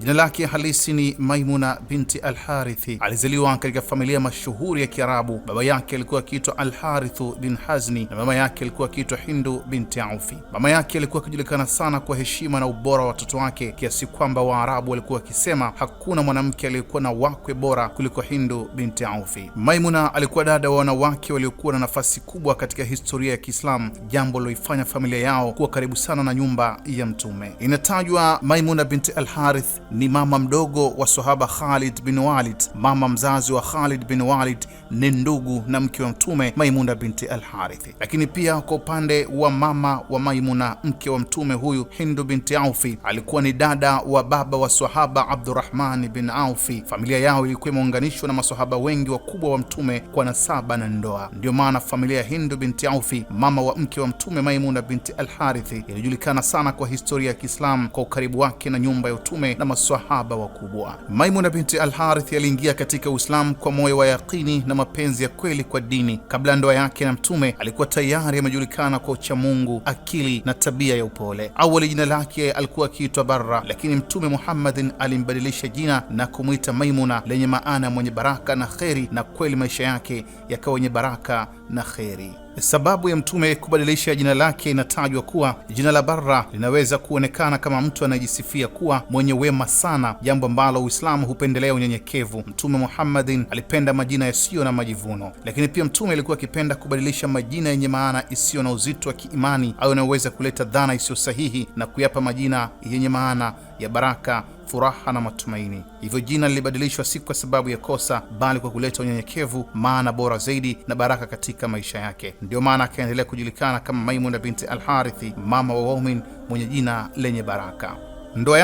Jina lake halisi ni Maimuna binti al-Harithi. Alizaliwa katika familia mashuhuri ya Kiarabu. Baba yake alikuwa akiitwa Al-Harith bin Hazni na mama yake alikuwa akiitwa Hindu binti Aufi. Mama yake alikuwa akijulikana sana kwa heshima na ubora wa watoto wake, kiasi kwamba Waarabu walikuwa wakisema hakuna mwanamke aliyekuwa na wakwe bora kuliko Hindu binti Aufi. Maimuna alikuwa dada wa wanawake waliokuwa na nafasi kubwa katika historia ya Kiislamu, jambo liloifanya familia yao kuwa karibu sana na nyumba ya Mtume. Inatajwa Maimuna binti al-Harith ni mama mdogo wa sahaba Khalid bin Walid. Mama mzazi wa Khalid bin Walid ni ndugu na mke wa Mtume, Maimuna binti al-Harith. Lakini pia kwa upande wa mama wa Maimuna, mke wa Mtume huyu, Hindu binti Aufi, alikuwa ni dada wa baba wa sahaba Abdurrahman bin Aufi. Familia yao ilikuwa imeunganishwa na masahaba wengi wakubwa wa Mtume kwa nasaba na ndoa. Ndio maana familia ya Hindu binti Aufi, mama wa mke wa Mtume Maimuna binti al-Harith, ilijulikana sana kwa historia ya Kiislamu kwa ukaribu wake na nyumba ya Mtume na maswahaba wakubwa. Maimuna binti al-Harith aliingia katika Uislamu kwa moyo wa yaqini na mapenzi ya kweli kwa dini. Kabla ndoa yake na Mtume, alikuwa tayari amejulikana kwa uchamungu, akili na tabia ya upole. Awali jina lake alikuwa akiitwa Barra, lakini Mtume Muhammadin alimbadilisha jina na kumwita Maimuna, lenye maana mwenye baraka na kheri, na kweli maisha yake yakawa yenye baraka na kheri. Sababu ya Mtume kubadilisha jina lake inatajwa kuwa jina la Barra linaweza kuonekana kama mtu anayejisifia kuwa mwenye wema sana, jambo ambalo Uislamu hupendelea unyenyekevu. Mtume Muhammadin alipenda majina yasiyo na majivuno, lakini pia Mtume alikuwa akipenda kubadilisha majina yenye maana isiyo na uzito wa kiimani au yanayoweza kuleta dhana isiyo sahihi na kuyapa majina yenye maana ya baraka, furaha na matumaini. Hivyo jina lilibadilishwa si kwa sababu ya kosa, bali kwa kuleta unyenyekevu, maana bora zaidi na baraka katika maisha yake. Ndio maana akaendelea kujulikana kama Maimuna binti al-Harithi, mama wa waumini, mwenye jina lenye baraka. Ndoa